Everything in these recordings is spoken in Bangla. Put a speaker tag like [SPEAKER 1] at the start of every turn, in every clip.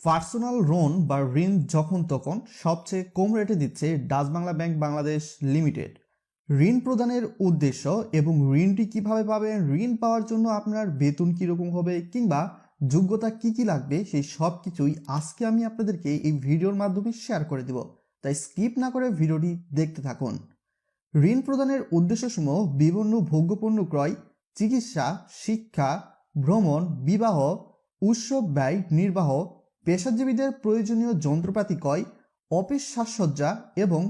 [SPEAKER 1] পার্সোনাল লোন বা ঋণ যখন তখন সবচেয়ে কম রেটে দিচ্ছে Dutch Bangla bank Bangladesh limited. ঋণ প্রদানের উদ্দেশ্য এবং ঋণটি কিভাবে পাবেন, ঋণ পাওয়ার জন্য আপনার বেতন কীরকম হবে কিংবা যোগ্যতা কি কি লাগবে, সেই সব কিছুই আজকে আমি আপনাদেরকে এই ভিডিওর মাধ্যমে শেয়ার করে দেব। তাই স্কিপ না করে ভিডিওটি দেখতে থাকুন। ঋণ প্রদানের উদ্দেশ্যসমূহ বিভিন্ন ভোগ্যপণ্য ক্রয়, চিকিৎসা, শিক্ষা, ভ্রমণ, বিবাহ, উৎসব ব্যয় নির্বাহ, পেশাজীবীদের প্রয়োজনীয় যন্ত্রপাতি ক্রয়, অফিস সাজসজ্জা এবং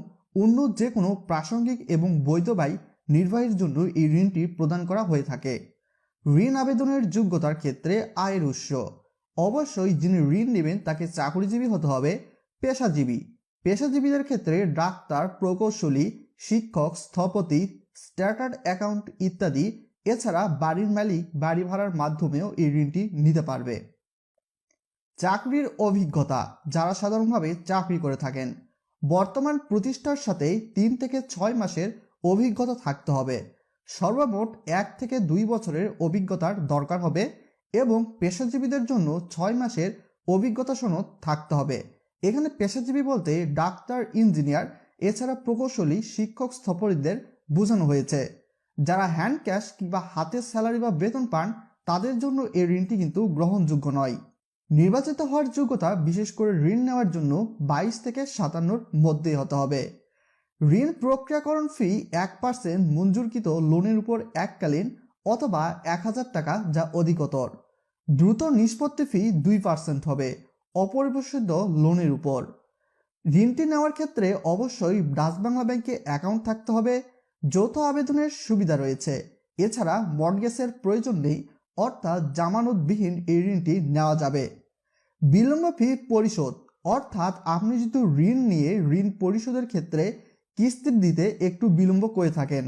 [SPEAKER 1] অন্য যে কোনো প্রাসঙ্গিক এবং বৈধ ব্যয় নির্বাহের জন্য এই ঋণটি প্রদান করা হয়ে থাকে। ঋণ আবেদনের যোগ্যতার ক্ষেত্রে আয়ের উৎস অবশ্যই যিনি ঋণ নেবেন তাকে চাকরিজীবী হতে হবে। পেশাজীবীদের ক্ষেত্রে ডাক্তার, প্রকৌশলী, শিক্ষক, স্থপতি, স্টার্টার্ড অ্যাকাউন্ট ইত্যাদি। এছাড়া বাড়ির মালিক বাড়ি ভাড়ার মাধ্যমেও এই ঋণটি নিতে পারবে। চাকরির অভিজ্ঞতা যারা সাধারণভাবে চাকরি করে থাকেন, বর্তমান প্রতিষ্ঠার সাথে 3 থেকে 6 মাসের অভিজ্ঞতা থাকতে হবে। সর্বমোট 1 থেকে 2 বছরের অভিজ্ঞতার দরকার হবে এবং পেশাজীবীদের জন্য 6 মাসের অভিজ্ঞতা সনদ থাকতে হবে। এখানে পেশাজীবী বলতে ডাক্তার, ইঞ্জিনিয়ার, এছাড়া প্রকৌশলী, শিক্ষক, স্থপতিদের বোঝানো হয়েছে। যারা হ্যান্ড ক্যাশ কিংবা হাতের স্যালারি বা বেতন পান তাদের জন্য এই ঋণটি কিন্তু গ্রহণযোগ্য নয়। নির্বাচিত হওয়ার যোগ্যতা বিশেষ করে ঋণ নেওয়ার জন্য 22 থেকে 57 মধ্যেই হতে হবে। ঋণ প্রক্রিয়াকরণ ফি 1% মঞ্জুরকৃত লোনের উপর এককালীন অথবা 1000 টাকা, যা অধিকতর। দ্রুত নিষ্পত্তি ফি 2% হবে অপরিশোধিত লোনের উপর। ঋণটি নেওয়ার ক্ষেত্রে অবশ্যই ডাচ বাংলা ব্যাংকে অ্যাকাউন্ট থাকতে হবে। যৌথ আবেদনের সুবিধা রয়েছে। এছাড়া মর্টগেজের প্রয়োজন নেই, অর্থাৎ জামানতবিহীন এই ঋণটি নেওয়া যাবে। বিলম্ব ফি পরিশোধ অর্থাৎ আপনি যদি ঋণ নিয়ে ঋণ পরিশোধের ক্ষেত্রে কিস্তি দিতে একটু বিলম্ব করে থাকেন,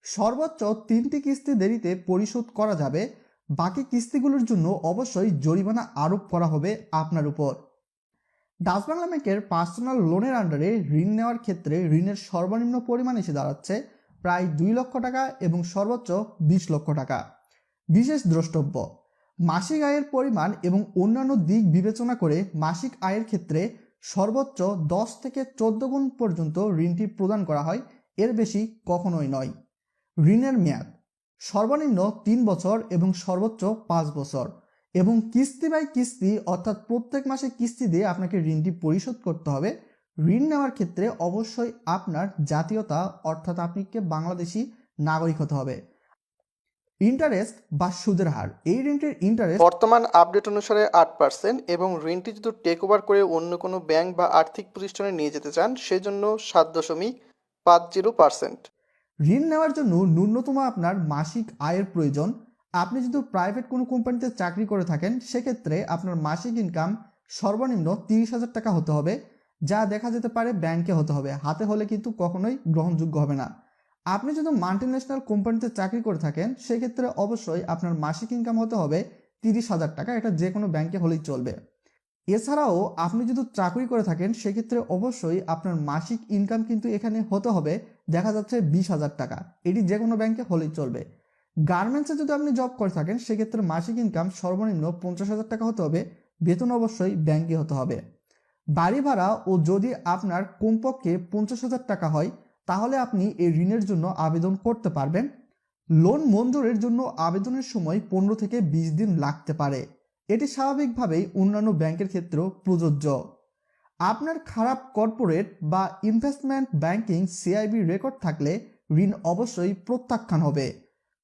[SPEAKER 1] সর্বোচ্চ 3টি কিস্তি দেরিতে পরিশোধ করা যাবে। বাকি কিস্তিগুলোর জন্য অবশ্যই জরিমানা আরোপ করা হবে আপনার উপর। ডাচ বাংলা ব্যাংকের পার্সোনাল লোনের আন্ডারে ঋণ নেওয়ার ক্ষেত্রে ঋণের সর্বনিম্ন পরিমাণ এসে দাঁড়াচ্ছে প্রায় 2 লক্ষ টাকা এবং সর্বোচ্চ 20 লক্ষ টাকা। বিশেষ দ্রষ্টব্য, মাসিক আয়ের পরিমাণ এবং অন্যান্য দিক বিবেচনা করে মাসিক আয়ের ক্ষেত্রে সর্বোচ্চ 10 থেকে 14 গুণ পর্যন্ত ঋণটি প্রদান করা হয়, এর বেশি কখনোই নয়। ঋণের মেয়াদ সর্বনিম্ন 3 বছর এবং সর্বোচ্চ 5 বছর এবং কিস্তি বাই কিস্তি, অর্থাৎ প্রত্যেক মাসে কিস্তি দিয়ে আপনাকে ঋণটি পরিশোধ করতে হবে। ঋণ নেওয়ার ক্ষেত্রে অবশ্যই আপনার জাতীয়তা, অর্থাৎ আপনাকে বাংলাদেশি নাগরিক হতে হবে। ইন্টারেস্ট বা সুদের হার, এই ঋণটির ইন্টারেস্ট
[SPEAKER 2] বর্তমান আপডেট অনুসারে 8% এবং ঋণটি যদি টেক ওভার করে অন্য কোনো ব্যাংক বা আর্থিক প্রতিষ্ঠানে নিয়ে যেতে চান সেজন্য 7.50%।
[SPEAKER 1] ঋণ নেওয়ার জন্য ন্যূনতম আপনার মাসিক আয়ের প্রয়োজন। আপনি যদি প্রাইভেট কোনো কোম্পানিতে চাকরি করে থাকেন সেক্ষেত্রে আপনার মাসিক ইনকাম সর্বনিম্ন 30,000 টাকা হতে হবে, যা দেখা যেতে পারে ব্যাংকে হতে হবে, হাতে হলে কিন্তু কখনোই গ্রহণযোগ্য হবে না। আপনি যদি মাল্টিন্যাশনাল কোম্পানিতে চাকরি করে থাকেন সেক্ষেত্রে অবশ্যই আপনার মাসিক ইনকাম হতে হবে 30,000 টাকা, এটা যে কোনো ব্যাংকে হলেই চলবে। এছাড়াও আপনি যদি চাকরি করে থাকেন সেক্ষেত্রে অবশ্যই আপনার মাসিক ইনকাম কিন্তু এখানে হতে হবে দেখা যাচ্ছে 20,000 টাকা, এটি যে কোনো ব্যাংকে হলেই চলবে। গার্মেন্টসে যদি আপনি জব করে থাকেন সেক্ষেত্রে মাসিক ইনকাম সর্বনিম্ন 50,000 টাকা হতে হবে, বেতন অবশ্যই ব্যাংকে হতে হবে। বাড়ি ভাড়া ও যদি আপনার কমপক্ষে 50,000 টাকা হয় তাহলে আপনি এই ঋণের জন্য আবেদন করতে পারবেন। লোন মঞ্জুরের জন্য আবেদনের সময় 15 থেকে 20 দিন লাগতে পারে, এটি স্বাভাবিকভাবেই অন্যান্য ব্যাংকের ক্ষেত্রেও প্রযোজ্য। আপনার খারাপ কর্পোরেট বা ইনভেস্টমেন্ট ব্যাংকিং সিআইবি রেকর্ড থাকলে ঋণ অবশ্যই প্রত্যাখ্যান হবে।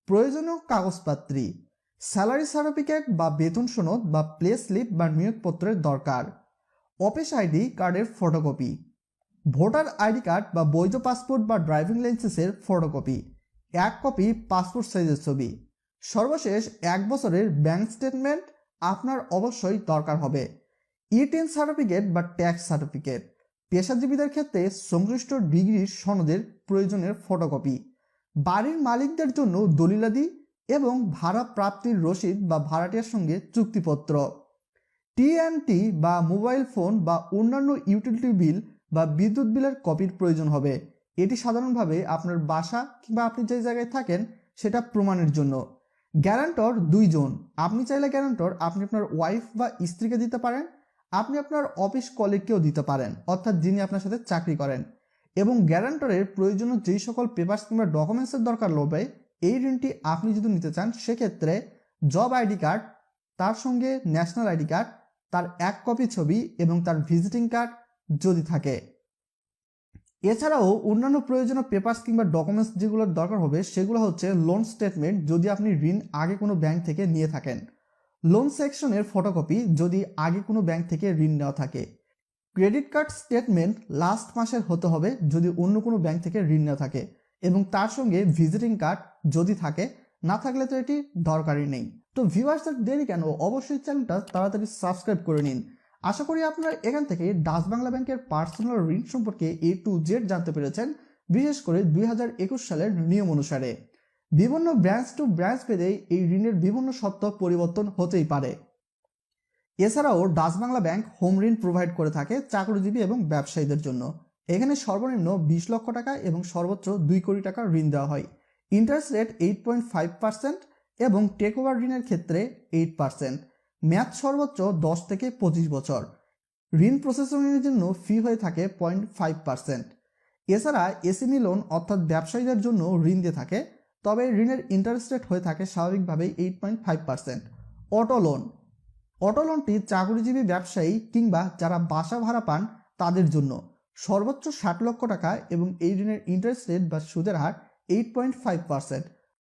[SPEAKER 1] প্রয়োজনীয় কাগজপত্র, স্যালারি সার্টিফিকেট বা বেতন সনদ বা প্লে স্লিপ বা নিয়োগপত্রের দরকার, অফিস আইডি কার্ডের ফটোকপি, ভোটার আইডি কার্ড বা বৈধ পাসপোর্ট বা ড্রাইভিং লাইসেন্সের ফটোকপি, 1 কপি পাসপোর্ট সাইজের ছবি, সর্বশেষ 1 বছরের ব্যাংক স্টেটমেন্ট আপনার অবশ্যই দরকার হবে। ই-10 সার্টিফিকেট বা ট্যাক্স সার্টিফিকেট, পেশাজীবীদের ক্ষেত্রে সংশ্লিষ্ট ডিগ্রির সনদের প্রয়োজনের ফটোকপি, বাড়ির মালিকদের জন্য দলিলাদি এবং ভাড়া প্রাপ্তির রসিদ বা ভাড়াটিয়ার সঙ্গে চুক্তিপত্র, টিএনটি বা মোবাইল ফোন বা অন্যান্য ইউটিলিটি বিল বা বিদ্যুৎ বিলের কপির প্রয়োজন হবে। এটি সাধারণভাবে আপনার বাসা কিংবা আপনি যে জায়গায় থাকেন সেটা প্রমাণের জন্য। গ্যারান্টর 2 জন, আপনি চাইলে গ্যারান্টর আপনি আপনার ওয়াইফ বা স্ত্রীকে দিতে পারেন, আপনি আপনার অফিস কলিগকেও দিতে পারেন, অর্থাৎ যিনি আপনার সাথে চাকরি করেন। এবং গ্যারান্টরের প্রয়োজনীয় যেই সকল পেপারস কিংবা ডকুমেন্টসের দরকার হবে এই ঋণটি আপনি যদি নিতে চান, সেক্ষেত্রে জব আইডি কার্ড, তার সঙ্গে ন্যাশনাল আইডি কার্ড, তার 1 কপি ছবি এবং তার ভিজিটিং কার্ড যদি থাকে। এছাড়াও অন্যান্য প্রয়োজনীয় পেপারস কিংবা ডকুমেন্টস যেগুলোর দরকার হবে সেগুলো হচ্ছে লোন স্টেটমেন্ট যদি আপনি ঋণ আগে কোনো ব্যাংক থেকে নিয়ে থাকেন, লোন সেকশনের ফটোকপি যদি আগে কোনো ব্যাংক থেকে ঋণ নেওয়া থাকে, ক্রেডিট কার্ড স্টেটমেন্ট লাস্ট মাসের হতে হবে যদি অন্য কোনো ব্যাংক থেকে ঋণ নেওয়া থাকে, এবং তার সঙ্গে ভিজিটিং কার্ড যদি থাকে, না থাকলে তো এটি দরকারই নেই। তো ভিউয়ার্স, দেরি কেন, অবশ্যই চ্যানেলটা তাড়াতাড়ি সাবস্ক্রাইব করে নিন। আশা করি আপনারা এখান থেকে ডাচ বাংলা ব্যাংকের পার্সোনাল ঋণ সম্পর্কে A to Z জানতে পেরেছেন, বিশেষ করে 2021 সালের নিয়ম অনুসারে। বিভিন্ন ব্রাঞ্চ টু ব্রাঞ্চ ভেদে এই ঋণের বিভিন্ন শর্ত পরিবর্তন হতেই পারে। এছাড়াও ডাচ বাংলা ব্যাংক হোম ঋণ প্রোভাইড করে থাকে চাকরিজীবী এবং ব্যবসায়ীদের জন্য। এখানে সর্বনিম্ন 20 লক্ষ টাকা এবং সর্বোচ্চ 2 কোটি টাকা ঋণ দেওয়া হয়। ইন্টারেস্ট রেট 8.5% এবং টেক ওভার ঋণের ক্ষেত্রে 8%। মেয়াদ সর্বোচ্চ 10 থেকে 25 বছর। ঋণ প্রসেসিংয়ের জন্য ফি হয়ে থাকে 0.5%। এছাড়া এসএমই লোন অর্থাৎ ব্যবসায়ীদের জন্য ঋণ দিয়ে থাকে, তবে ঋণের ইন্টারেস্ট রেট হয়ে থাকে স্বাভাবিকভাবেই 8.5%। অটো লোনটি চাকরিজীবী ব্যবসায়ী কিংবা যারা বাসা ভাড়া পান তাদের জন্য সর্বোচ্চ 60 লক্ষ টাকা এবং এই ঋণের ইন্টারেস্ট রেট বা সুদের হার 8.5%।